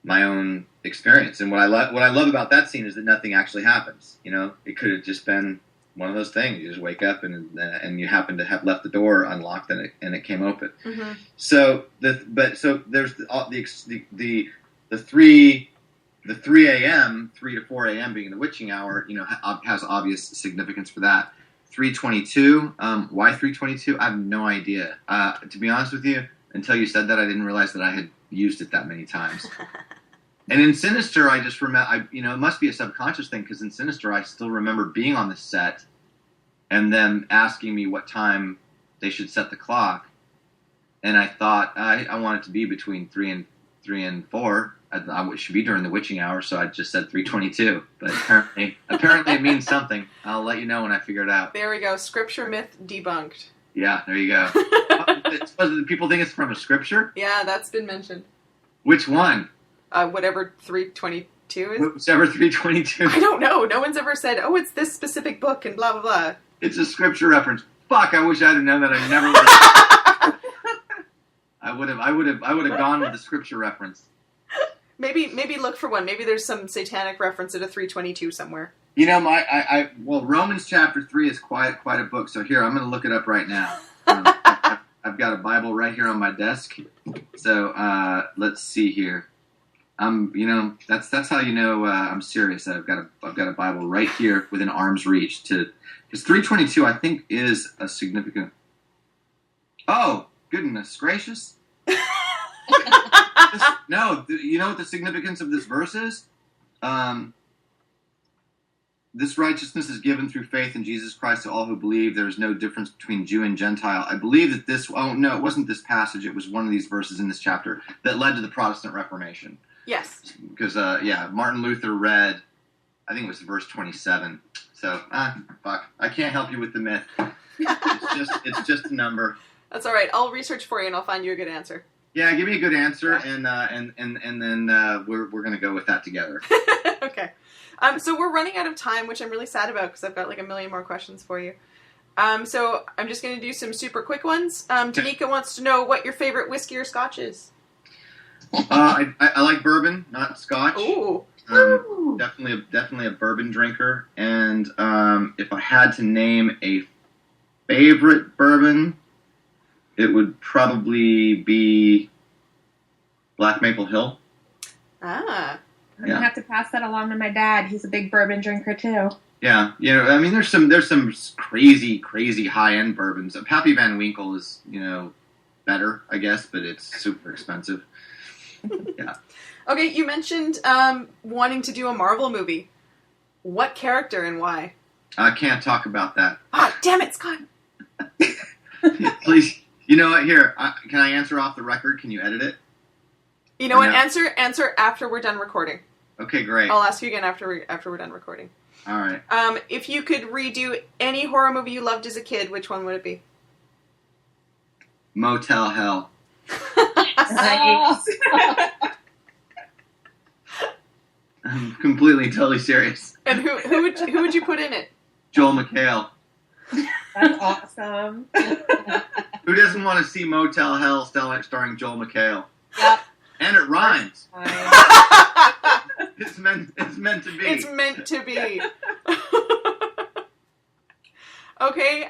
[SPEAKER 4] my own experience. And what I love about that scene is that nothing actually happens. You know, it could have just been one of those things. You just wake up and you happen to have left the door unlocked and it came open. Mm-hmm. So there's the 3 a.m. 3 to 4 a.m. being the witching hour, you know, has obvious significance for that. 3:22. Why 3:22? I have no idea. To be honest with you, until you said that, I didn't realize that I had used it that many times. And in Sinister, I just remember, you know, it must be a subconscious thing, because in Sinister, I still remember being on the set and them asking me what time they should set the clock. And I thought, I want it to be between 3 and 4. It should be during the witching hour, so I just said 3:22. But apparently it means something. I'll let you know when I figure it out.
[SPEAKER 1] There we go. Scripture myth debunked.
[SPEAKER 4] Yeah, there you go. People think it's from a scripture?
[SPEAKER 1] Yeah, that's been mentioned.
[SPEAKER 4] Which one?
[SPEAKER 1] Whatever 3:22 is.
[SPEAKER 4] Whichever 3:22.
[SPEAKER 1] I don't know. No one's ever said, "Oh, it's this specific book," and blah blah blah.
[SPEAKER 4] It's a scripture reference. Fuck! I wish I'd have known that. I never would. I would have gone with the scripture reference.
[SPEAKER 1] Maybe look for one. Maybe there's some satanic reference at a 3:22 somewhere.
[SPEAKER 4] You know, Romans chapter 3 is quite a book. So here, I'm going to look it up right now. I've got a Bible right here on my desk. So let's see here. You know, that's how you know I'm serious. I've got a Bible right here within arm's reach. Because 3:22, I think, is a significant. Oh, goodness gracious! No, you know what the significance of this verse is? This righteousness is given through faith in Jesus Christ to all who believe. There is no difference between Jew and Gentile. I believe that this. Oh no, it wasn't this passage. It was one of these verses in this chapter that led to the Protestant Reformation. Yes. Because Martin Luther read, I think it was verse 27. So fuck, I can't help you with the myth. It's just a number. That's all right. I'll research for you and I'll find you a good answer. Yeah, give me a good answer, and then we're going to go with that together. Okay. So we're running out of time, which I'm really sad about because I've got like a million more questions for you. So I'm just going to do some super quick ones. Danica wants to know what your favorite whiskey or scotch is. I like bourbon, not scotch. Ooh. Definitely a bourbon drinker. And if I had to name a favorite bourbon, it would probably be Black Maple Hill. Ah.
[SPEAKER 2] I'm going to have to pass that along to my dad. He's a big bourbon drinker, too.
[SPEAKER 4] Yeah. You know, I mean, there's some crazy high-end bourbons. Pappy Van Winkle is, you know, better, I guess, but it's super expensive. Yeah. Okay, you mentioned wanting to do a Marvel movie. What character and why? I can't talk about that. Ah, damn it, Scott! Please. You know what? Here, can I answer off the record? Can you edit it? You know what? No? Answer after we're done recording. Okay, great. I'll ask you again after we're done recording. All right. If you could redo any horror movie you loved as a kid, which one would it be? Motel Hell. Nice. I'm completely, totally serious. And who would you put in it? Joel McHale.
[SPEAKER 2] That's awesome.
[SPEAKER 4] Who doesn't want to see Motel Hell starring Joel McHale? Yep. And it rhymes. It's meant to be. It's meant to be. Okay.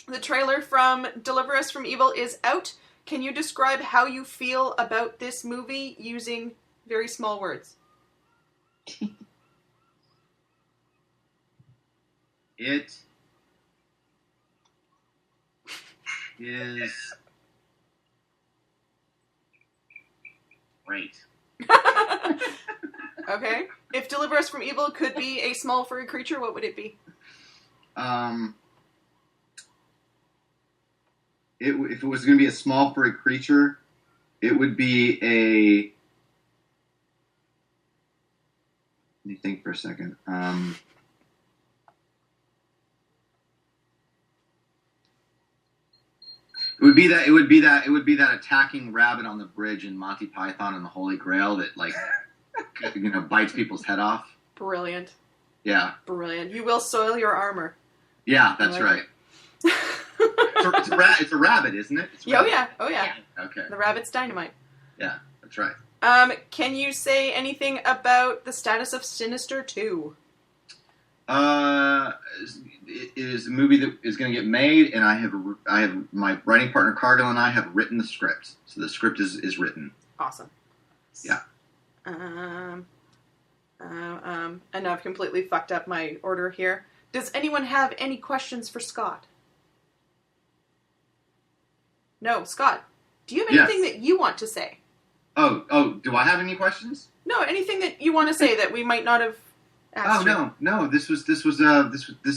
[SPEAKER 1] The trailer from Deliver Us from Evil is out. Can you describe how you feel about this movie using very small words?
[SPEAKER 4] It is great.
[SPEAKER 1] Okay. If Deliver Us from Evil could be a small furry creature, what would it be?
[SPEAKER 4] If it was going to be a small furry creature, it would be a... Let me think for a second. It would be that attacking rabbit on the bridge in Monty Python and the Holy Grail that, like, bites people's head off.
[SPEAKER 1] Brilliant.
[SPEAKER 4] Yeah.
[SPEAKER 1] Brilliant. You will soil your armor.
[SPEAKER 4] Yeah, that's right. It's a rabbit, isn't it?
[SPEAKER 1] Oh yeah.
[SPEAKER 4] Okay.
[SPEAKER 1] The rabbit's dynamite.
[SPEAKER 4] Yeah, that's right.
[SPEAKER 1] Can you say anything about the status of Sinister 2?
[SPEAKER 4] It is a movie that is going to get made, and I have my writing partner Cargill and I have written the script, so the script is written.
[SPEAKER 1] Awesome.
[SPEAKER 4] Yeah.
[SPEAKER 1] And now I've completely fucked up my order here. Does anyone have any questions for Scott? No, Scott. Do you have anything that you want to say?
[SPEAKER 4] Oh, do I have any questions?
[SPEAKER 1] No, anything that you want to say that we might not have asked you.
[SPEAKER 4] No. This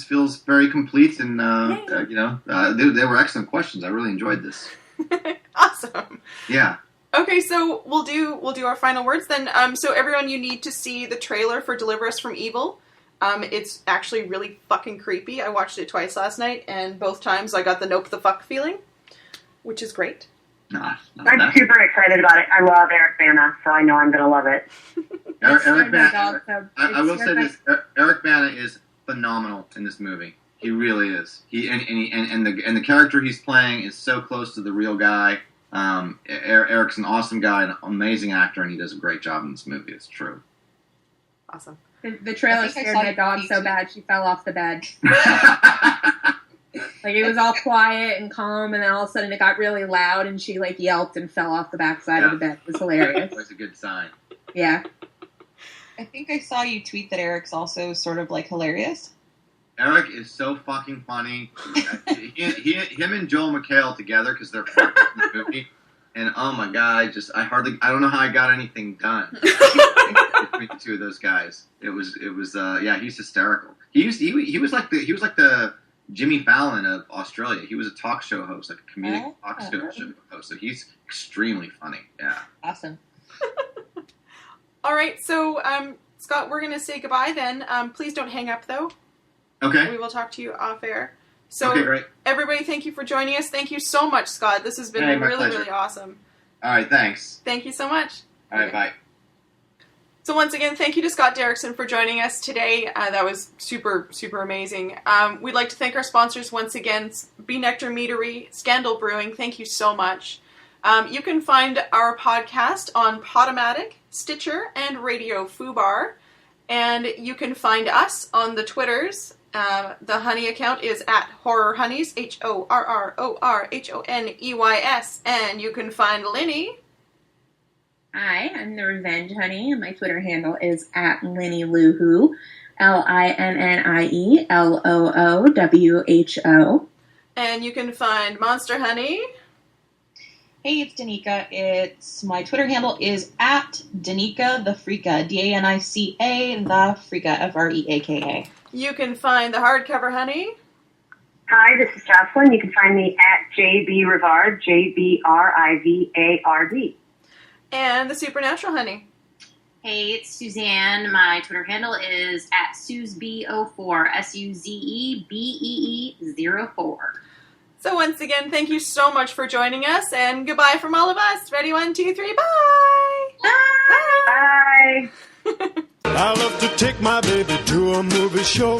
[SPEAKER 4] feels very complete, and they were excellent questions. I really enjoyed this.
[SPEAKER 1] Awesome.
[SPEAKER 4] Yeah.
[SPEAKER 1] Okay, so we'll do our final words then. So everyone, you need to see the trailer for Deliver Us from Evil. It's actually really fucking creepy. I watched it twice last night, and both times I got the nope the fuck feeling, which is great.
[SPEAKER 5] I'm super excited about it. I love Eric Bana, so I know I'm going to love it.
[SPEAKER 4] Eric Bana. I will say this: Eric Bana is phenomenal in this movie. He really is. And the character he's playing is so close to the real guy. Eric's an awesome guy, an amazing actor, and he does a great job in this movie. It's true.
[SPEAKER 1] Awesome.
[SPEAKER 2] The trailer scared my dog so bad she fell off the bed. Like, it was all quiet and calm, and then all of a sudden it got really loud, and she, like, yelped and fell off the backside of the bed. It was hilarious.
[SPEAKER 4] That's a good sign.
[SPEAKER 2] Yeah.
[SPEAKER 3] I think I saw you tweet that Eric's also sort of, like, hilarious.
[SPEAKER 4] Eric is so fucking funny. Him and Joel McHale together, because they're partners in the movie, and oh my god, I don't know how I got anything done between the two of those guys. It was he's hysterical. He was like the Jimmy Fallon of Australia. He was a talk show host, like a comedic talk show host. So he's extremely funny. Yeah.
[SPEAKER 3] Awesome.
[SPEAKER 1] All right, so Scott, we're gonna say goodbye then. Please don't hang up though.
[SPEAKER 4] Okay.
[SPEAKER 1] We will talk to you off air. So
[SPEAKER 4] okay, great.
[SPEAKER 1] Everybody, thank you for joining us. Thank you so much, Scott. This has been really awesome.
[SPEAKER 4] All right, thanks.
[SPEAKER 1] Thank you so much.
[SPEAKER 4] All right, bye.
[SPEAKER 1] So once again, thank you to Scott Derrickson for joining us today. That was super, super amazing. We'd like to thank our sponsors once again, Bee Nectar Meadery, Scandal Brewing. Thank you so much. You can find our podcast on Podomatic, Stitcher, and Radio Fubar. And you can find us on the Twitters. The Honey account is at horrorhoneys, HORRORHONEYS. And you can find Linny.
[SPEAKER 2] Hi, I'm the Revenge Honey, and my Twitter handle is at LinnieLooHoo, LINNIELOOWHO.
[SPEAKER 1] And you can find Monster Honey.
[SPEAKER 3] Hey, it's Danica. My Twitter handle is at Danica the Freaka, DANICA the Freaka, FREAKA.
[SPEAKER 1] You can find the Hardcover Honey.
[SPEAKER 5] Hi, this is Jocelyn. You can find me at JB Rivard, JBRIVARD.
[SPEAKER 1] And the Supernatural Honey.
[SPEAKER 6] Hey, it's Suzanne. My Twitter handle is at SuzB04, SUZEBEE04.
[SPEAKER 1] So once again, thank you so much for joining us, and goodbye from all of us. Ready, 1, 2, 3, bye!
[SPEAKER 5] Bye!
[SPEAKER 7] I love to take my baby to a movie show,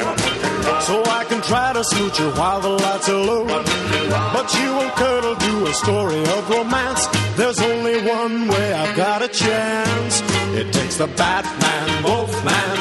[SPEAKER 7] so I can try to smooch her while the lights are low. But she won't cuddle to a story of romance. There's only one way I've got a chance. It takes the Batman, Wolfman,